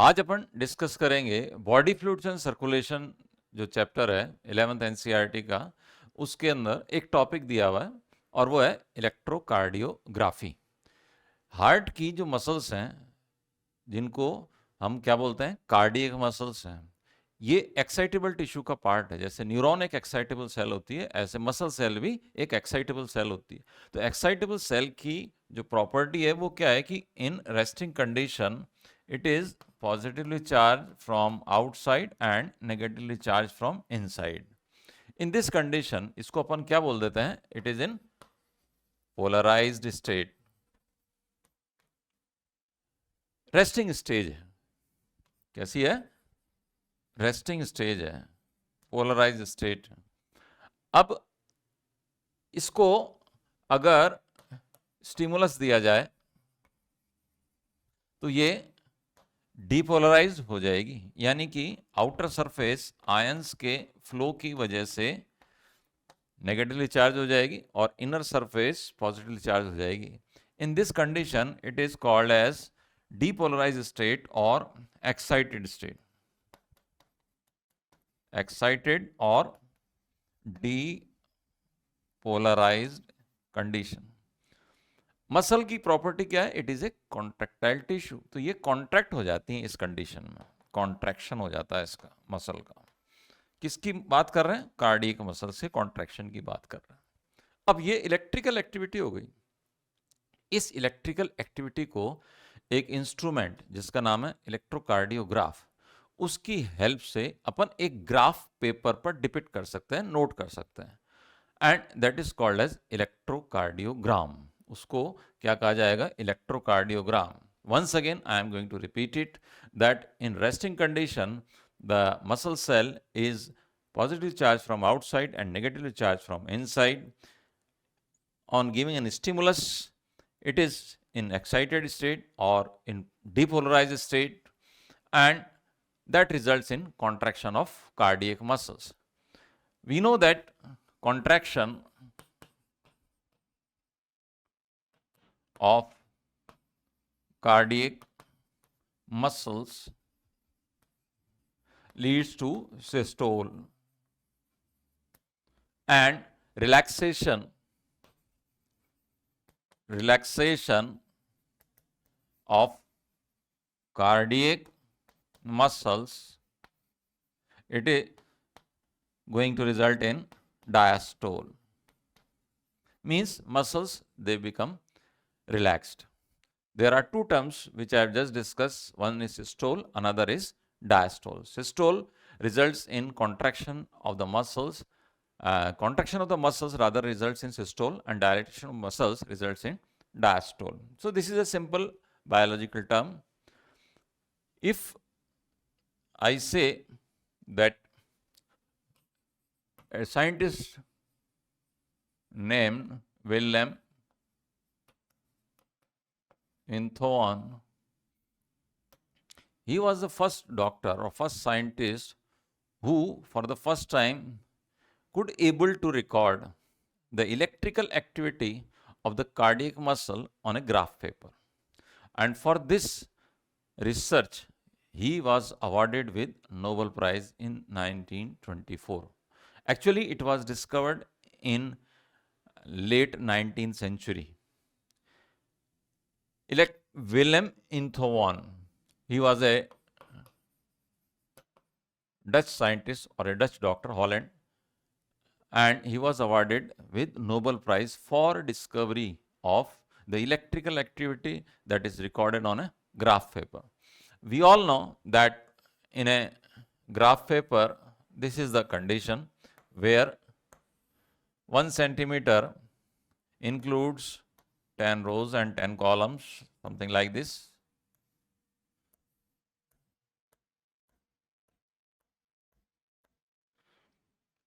आज अपन डिस्कस करेंगे body fluids and circulation, जो चैप्टर है 11th एनसीईआरटी का। उसके अंदर एक टॉपिक दिया हुआ है और वो है इलेक्ट्रोकार्डियोग्राफी। हार्ट की जो मसल्स हैं, जिनको हम क्या बोलते हैं, कार्डियक मसल्स हैं, ये एक्साइटेबल टिश्यू का पार्ट है। जैसे न्यूरॉन एक एक्साइटेबल सेल होती है, ऐसे मसल सेल भी एक एक्साइटेबल सेल होती है। तो एक्साइटेबल सेल की जो प्रॉपर्टी है वो क्या है कि in resting condition it is positively charge from outside and negatively charge from inside. In this condition इसको अपन क्या बोल देते हैं, it is in polarised state. Resting stage है, कैसी है, रेस्टिंग स्टेज है, पोलराइज स्टेट। अब इसको अगर स्टिमुलस दिया जाए तो ये डीपोलराइज हो जाएगी, यानी कि आउटर सरफेस आयंस के फ्लो की वजह से नेगेटिवली चार्ज हो जाएगी और इनर सरफेस पॉजिटिवली चार्ज हो जाएगी। In this condition it is called as depolarise state और एक्साइटेड स्टेट। एक्साइटेड और डीपोलराइज्ड कंडीशन। मसल की प्रॉपर्टी क्या है, it is a contractile tissue. तो ये कॉन्ट्रैक्ट हो जाती है इस कंडीशन में, कॉन्ट्रैक्शन हो जाता है इसका मसल का। किसकी बात कर रहे हैं, कार्डियक मसल से कॉन्ट्रैक्शन की बात कर रहे हैं। अब ये इलेक्ट्रिकल एक्टिविटी हो गई। इस इलेक्ट्रिकल एक्टिविटी को एक इंस्ट्रूमेंट जिसका नाम है इलेक्ट्रोकार्डियोग्राफ, उसकी हेल्प से अपन एक ग्राफ पेपर पर डिपिक्ट कर सकते हैं, नोट कर सकते हैं, and that is called as electrocardiogram. उसको क्या कहा जाएगा, electrocardiogram. Once again I am going to repeat it, that in resting condition the muscle cell is positively charged from outside and negatively charged from inside. On giving a stimulus, it is in excited state or in depolarized state, and that results in contraction of cardiac muscles. We know that contraction of cardiac muscles leads to systole, and relaxation of cardiac muscles, it is going to result in diastole. Means muscles, they become relaxed. There are two terms which I have just discussed. One is systole, another is diastole. Systole results in contraction of the muscles. Contraction of the muscles rather results in systole, and dilation of muscles results in diastole. So this is a simple biological term. If I say that a scientist named Wilhelm Inthon, he was the first doctor or first scientist who for the first time could able to record the electrical activity of the cardiac muscle on a graph paper. And for this research, he was awarded with Nobel Prize in 1924. Actually, it was discovered in late 19th century. Willem Einthoven, he was a Dutch scientist or a Dutch doctor, Holland, and he was awarded with Nobel Prize for discovery of the electrical activity that is recorded on a graph paper. We all know that in a graph paper, this is the condition where 1 centimeter includes 10 rows and 10 columns, something like this.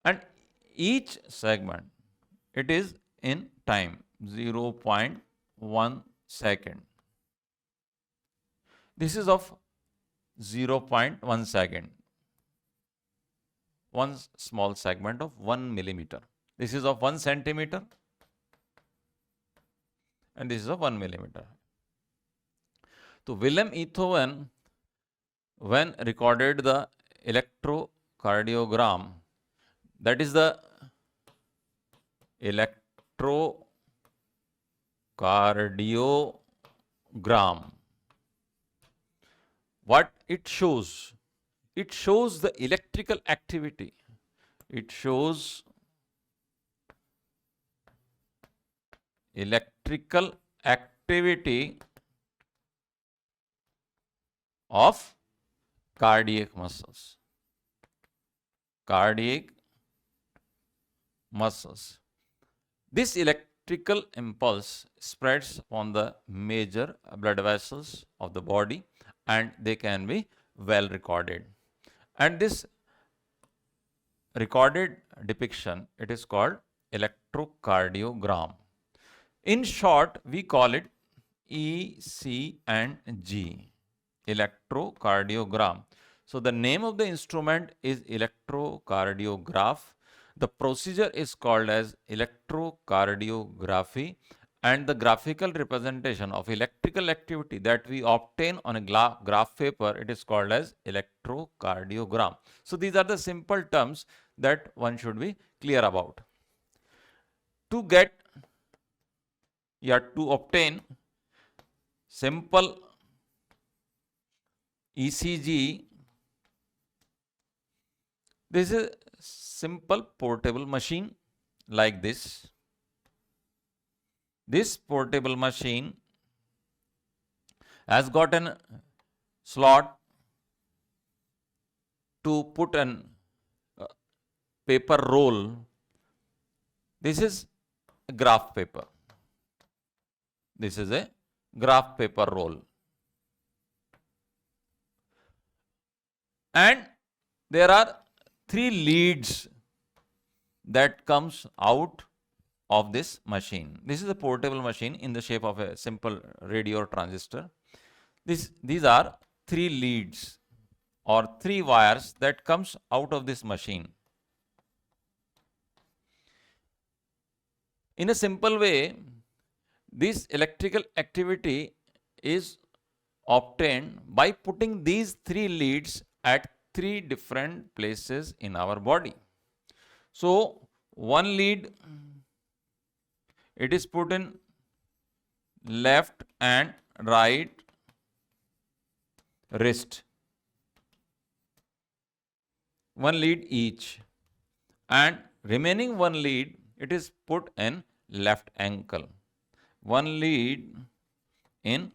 And each segment, it is in time, 0.1 second. This is of 0.1 second, one small segment of 1 millimeter. This is of 1 centimeter, and this is of 1 millimeter. So Willem Einthoven when recorded the electrocardiogram, that is the electrocardiogram, what it shows? It shows the electrical activity. It shows electrical activity of cardiac muscles. Cardiac muscles. This electrical impulse spreads on the major blood vessels of the body and they can be well recorded. And this recorded depiction, it is called electrocardiogram. In short, we call it EC and G, electrocardiogram. So the name of the instrument is electrocardiograph. The procedure is called as electrocardiography, and the graphical representation of electrical activity that we obtain on a graph paper, it is called as electrocardiogram. So these are the simple terms that one should be clear about. To obtain simple ECG, this is a simple portable machine like this. This portable machine has got a slot to put an paper roll. This is a graph paper. This is a graph paper roll. And there are 3 leads that comes out of this machine. This is a portable machine in the shape of a simple radio or transistor. These are 3 leads or 3 wires that comes out of this machine. In a simple way, this electrical activity is obtained by putting these 3 leads at 3 different places in our body. So one lead, it is put in left and right wrist, one lead each, and remaining one lead, it is put in left ankle, one lead in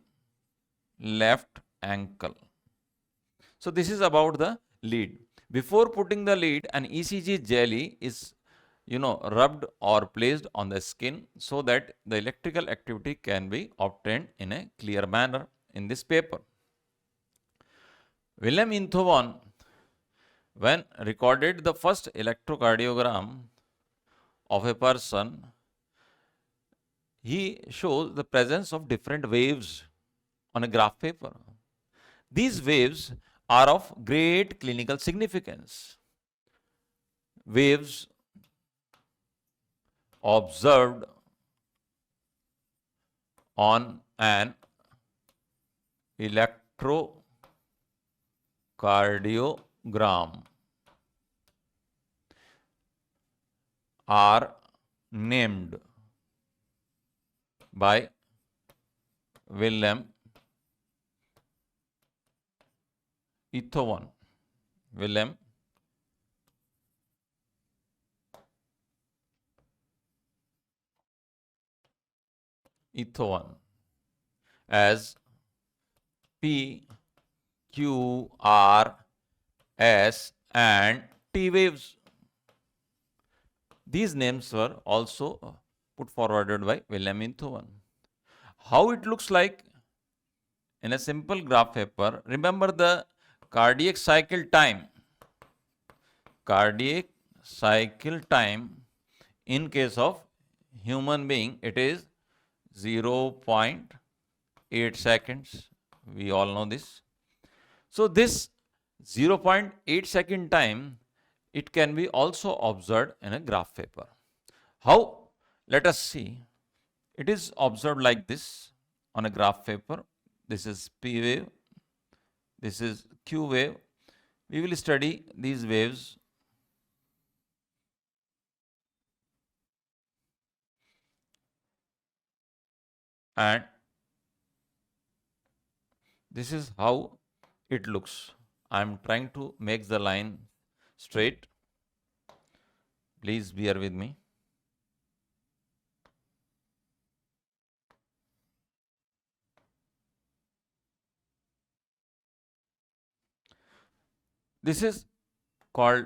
left ankle. So this is about the lead. Before putting the lead, an ECG jelly is rubbed or placed on the skin so that the electrical activity can be obtained in a clear manner in this paper. Wilhelm Einthoven, when recorded the first electrocardiogram of a person, he shows the presence of different waves on a graph paper. These waves are of great clinical significance. Waves observed on an electrocardiogram are named by Wilhelm Einthoven. Wilhelm Einthoven as P, Q, R, S and T waves. These names were also put forwarded by Wilhelm Einthoven. How it looks like in a simple graph paper, remember the cardiac cycle time. Cardiac cycle time in case of human being, it is 0.8 seconds. We all know this. So this 0.8 second time, it can be also observed in a graph paper. How? Let us see. It is observed like this on a graph paper. This is P wave. This is Q wave. We will study these waves. And this is how it looks. I am trying to make the line straight. Please bear with me. This is called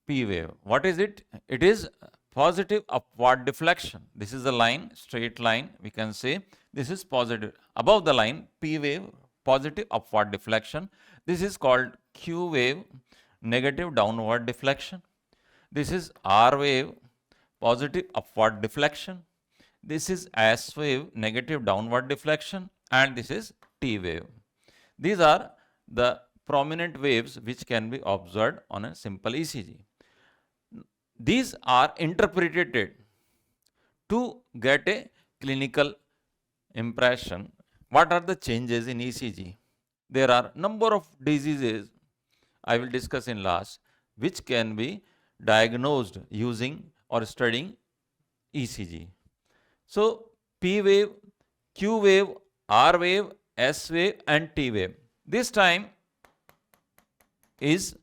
P wave. What is it? It is positive upward deflection. This is the line, straight line. We can say this is positive. Above the line, P wave, positive upward deflection. This is called Q wave, negative downward deflection. This is R wave, positive upward deflection. This is S wave, negative downward deflection, and this is T wave. These are the prominent waves which can be observed on a simple ECG. These are interpreted to get a clinical impression. What are the changes in ECG? There are number of diseases I will discuss in last which can be diagnosed using or studying ECG. So P wave, Q wave, R wave, S wave and T wave. This time is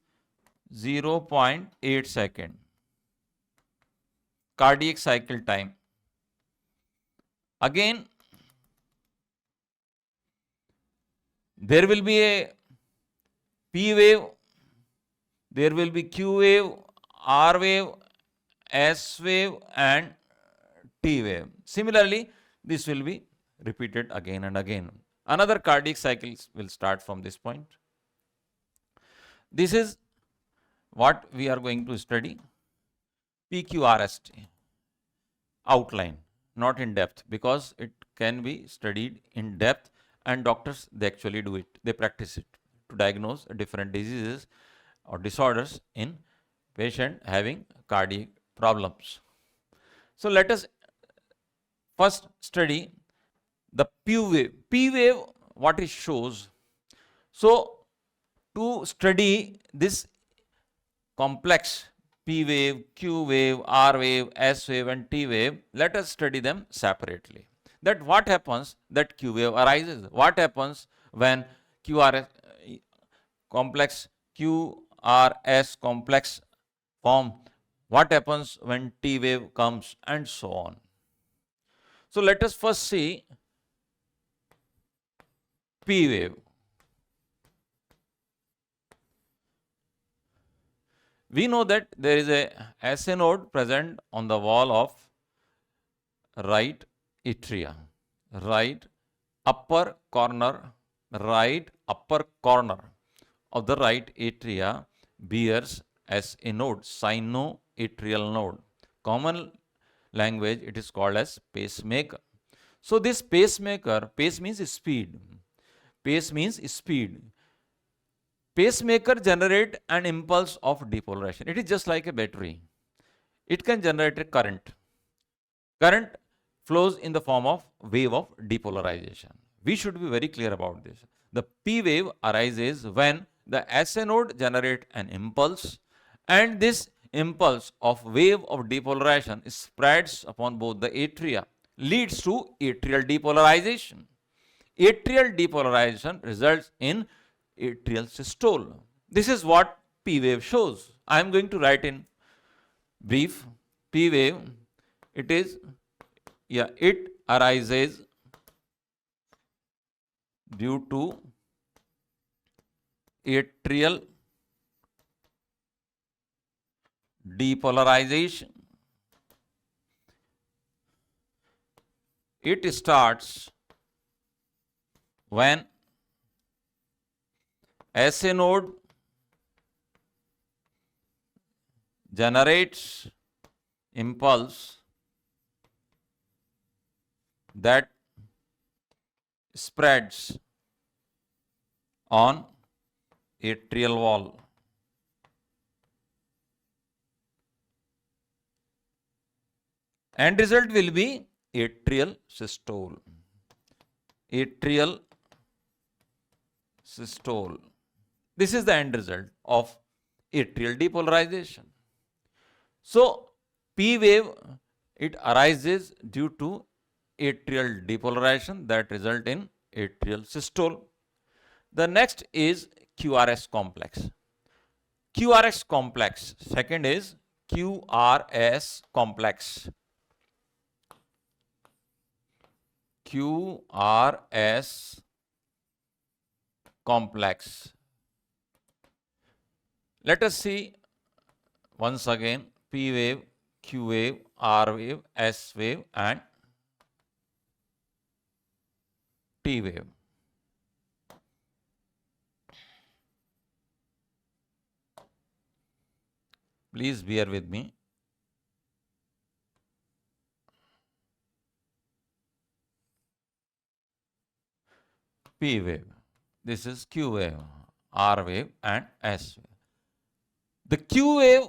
0.8 second. Cardiac cycle time. Again, there will be a P wave, there will be Q wave, R wave, S wave and T wave. Similarly, this will be repeated again and again. Another cardiac cycle will start from this point. This is what we are going to study. PQRST outline, not in depth, because it can be studied in depth and doctors, they actually do it. They practice it to diagnose different diseases or disorders in patient having cardiac problems. So let us first study the P wave. P wave, what it shows. So to study this complex P wave, Q wave, R wave, S wave and T wave, let us study them separately. That what happens that Q wave arises? What happens when QRS complex, QRS complex form? What happens when T wave comes and so on? So let us first see P wave. We know that there is a SA node present on the wall of right atria, right upper corner of the right atria bears SA node, sinoatrial node. Common language, it is called as pacemaker. So this pacemaker, pace means speed. Pace means speed. Pacemaker generate an impulse of depolarization. It is just like a battery. It can generate a current. Current flows in the form of wave of depolarization. We should be very clear about this. The P wave arises when the SA node generate an impulse and this impulse of wave of depolarization spreads upon both the atria, leads to atrial depolarization. Atrial depolarization results in atrial systole. This is what P wave shows. I am going to write in brief. P wave, it arises due to atrial depolarization. It starts when SA node generates impulse that spreads on atrial wall. End result will be atrial systole. Atrial systole. This is the end result of atrial depolarization. So P wave, it arises due to atrial depolarization that result in atrial systole. The next is QRS complex. QRS complex. Second is QRS complex. QRS complex. Let us see once again P wave, Q wave, R wave, S wave and T wave. Please bear with me. P wave. This is Q wave, R wave and S wave. The Q wave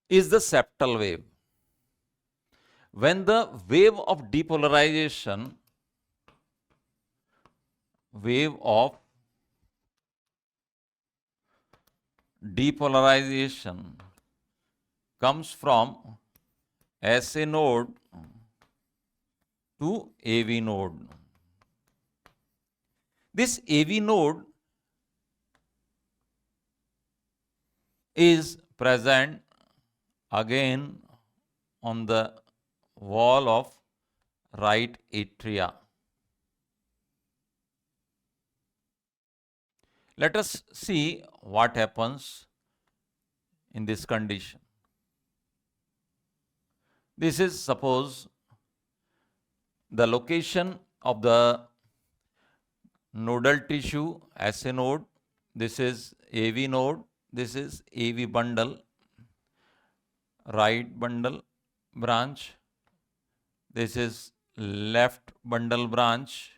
is the septal wave. When the wave of depolarization, comes from SA node to AV node. This AV node is present again on the wall of right atria. Let us see what happens in this condition. This is suppose the location of the nodal tissue SA node. This is AV node. This is AV bundle, right bundle branch. This is left bundle branch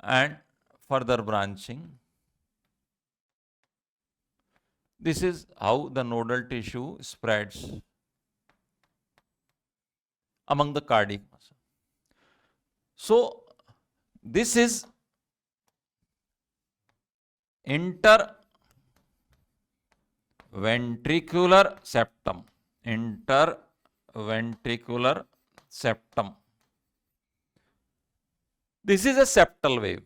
and further branching. This is how the nodal tissue spreads among the cardiac muscle. So this is interventricular septum. Interventricular septum. This is a septal wave.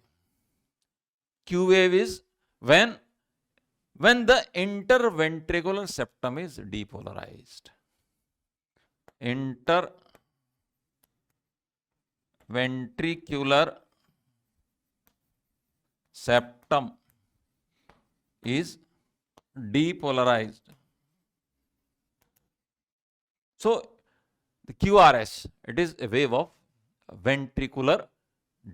Q wave is when the interventricular septum is depolarized. Interventricular septum is depolarized. So the QRS, it is a wave of ventricular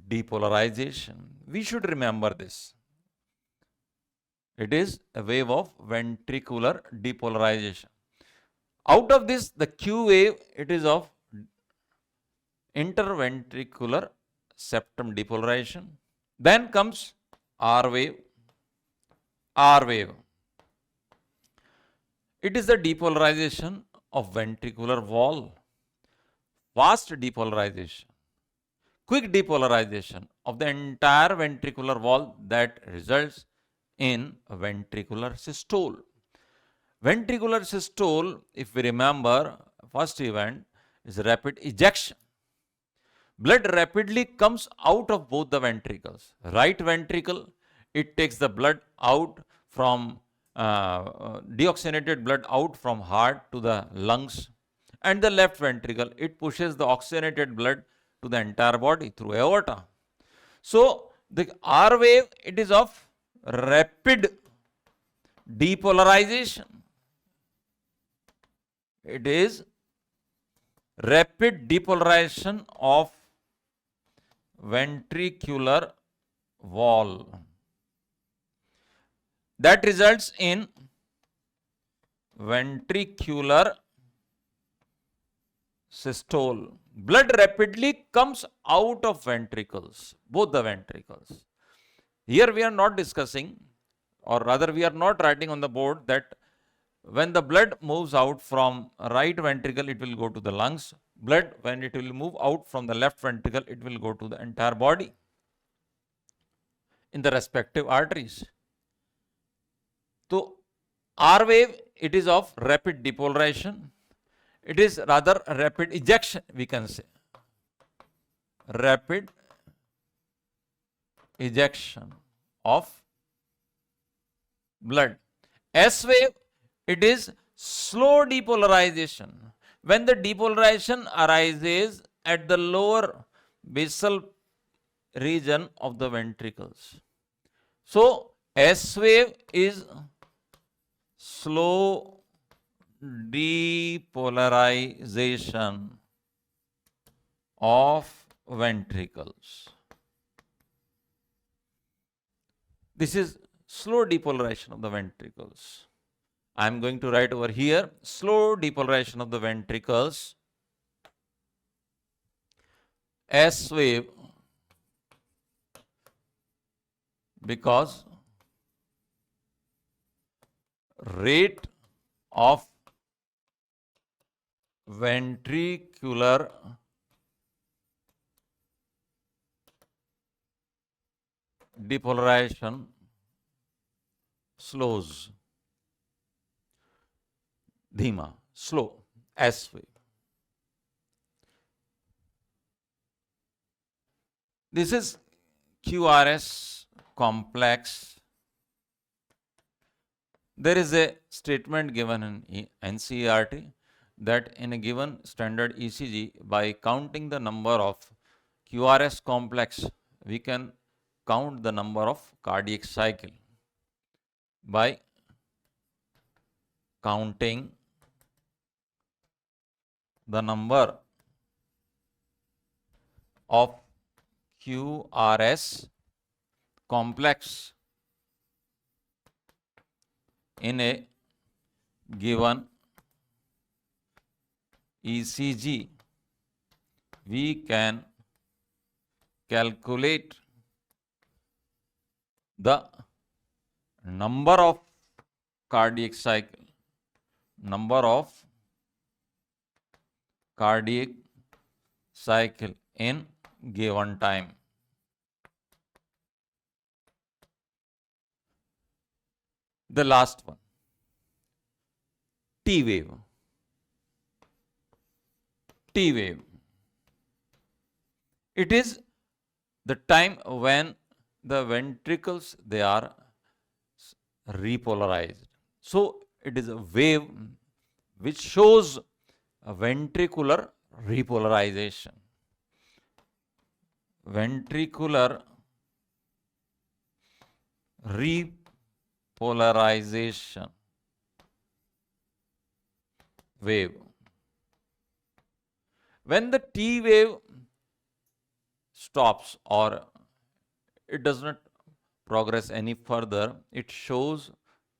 depolarization. We should remember this. It is a wave of ventricular depolarization. Out of this, the Q wave, it is of interventricular septum depolarization. Then comes R wave. R wave. It is the depolarization of ventricular wall. Fast depolarization, quick depolarization of the entire ventricular wall that results in a ventricular systole. Ventricular systole, if we remember, first event is rapid ejection. Blood rapidly comes out of both the ventricles. Right ventricle, it takes the blood out from deoxygenated blood out from heart to the lungs, and the left ventricle, it pushes the oxygenated blood to the entire body through aorta. So the R wave, it is of rapid depolarization. It is rapid depolarization of ventricular wall that results in ventricular systole. Blood rapidly comes out of ventricles, both the ventricles. Here we are not discussing, or rather we are not writing on the board that when the blood moves out from right ventricle, it will go to the lungs. Blood, when it will move out from the left ventricle, it will go to the entire body. in the respective arteries. So R wave, it is of rapid depolarization. It is rather rapid ejection, we can say. Rapid ejection of blood. S wave, it is slow depolarization. When the depolarization arises at the lower basal region of the ventricles. So S wave is slow depolarization of ventricles. This is slow depolarization of the ventricles. I am going to write over here slow depolarization of the ventricles, S wave, because rate of ventricular depolarization slows. Dhima, slow, S wave. This is QRS complex. There is a statement given in NCERT that in a given standard ECG, by counting the number of QRS complex, we can count the number of cardiac cycle. By counting the number of QRS complex in a given ECG, we can calculate the number of cardiac cycle, in given time. The last one, T wave. T wave. It is the time when the ventricles, they are repolarized. So it is a wave which shows a ventricular repolarization. Ventricular repolarization wave. When the T wave stops or it does not progress any further, it shows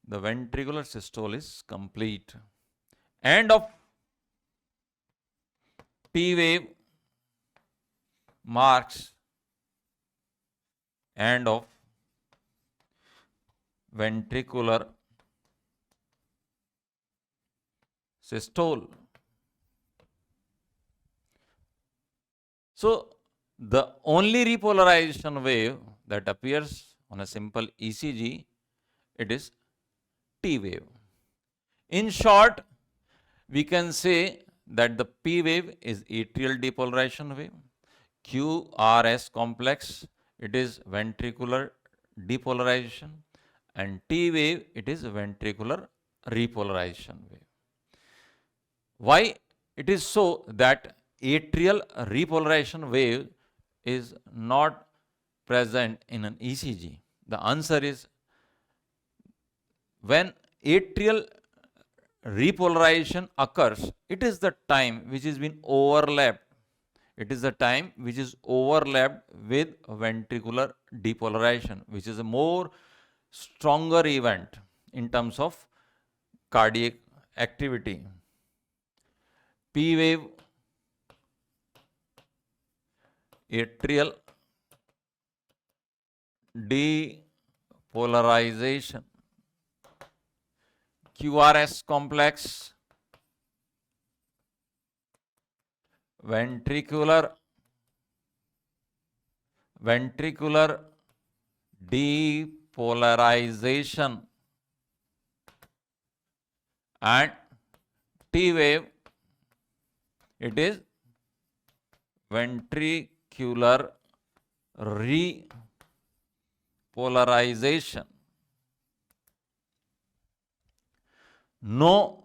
the ventricular systole is complete. End of T wave marks end of ventricular systole. So the only repolarization wave that appears on a simple ECG, it is T wave. In short, we can say that the P wave is atrial depolarization wave. QRS complex, it is ventricular depolarization, and T wave, it is ventricular repolarization wave. Why it is so that atrial repolarization wave is not present in an ECG? The answer is, when atrial repolarization occurs, it is the time which has been overlapped. It is the time which is overlapped with ventricular depolarization, which is a more stronger event in terms of cardiac activity. P wave, atrial depolarization, QRS complex, ventricular depolarization, and T wave, it is ventricular repolarization. No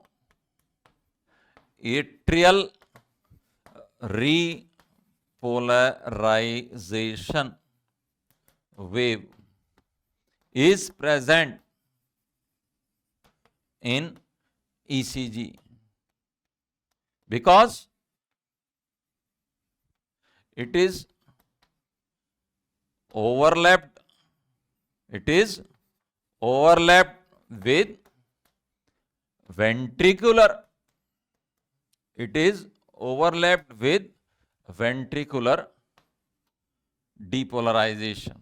atrial repolarization wave is present in ECG because it is overlapped, it is overlapped with ventricular, it is overlapped with ventricular depolarization.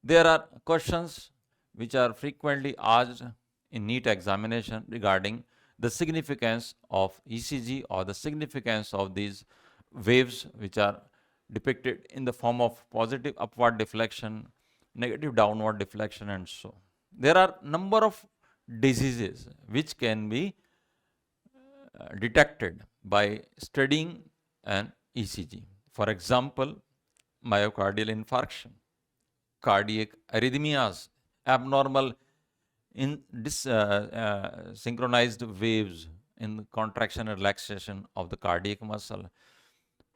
There are questions which are frequently asked in NEET examination regarding the significance of ECG or the significance of these waves which are depicted in the form of positive upward deflection, negative downward deflection, and so. There are number of diseases which can be detected by studying an ECG. For example, myocardial infarction, cardiac arrhythmias, abnormal in synchronized waves in the contraction and relaxation of the cardiac muscle,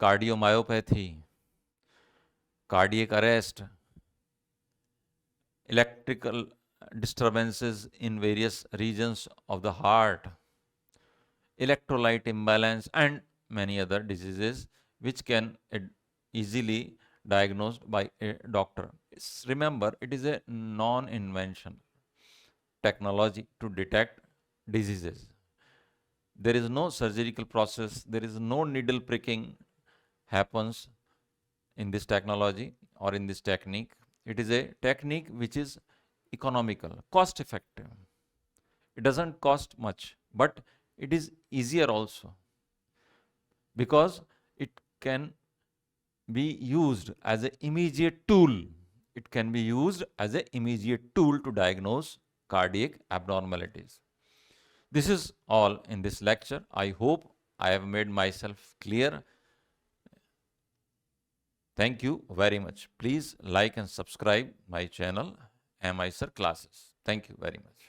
cardiomyopathy, cardiac arrest, electrical disturbances in various regions of the heart, electrolyte imbalance, and many other diseases which can easily diagnosed by a doctor. Remember, it is a non-invention technology to detect diseases. There is no surgical process, there is no needle pricking happens in this technology or in this technique. It is a technique which is economical, cost effective. It doesn't cost much, but it is easier also because it can be used as an immediate tool. It can be used as an immediate tool to diagnose cardiac abnormalities. This is all in this lecture. I hope I have made myself clear. Thank you very much. Please like and subscribe my channel, NCERT classes. Thank you very much.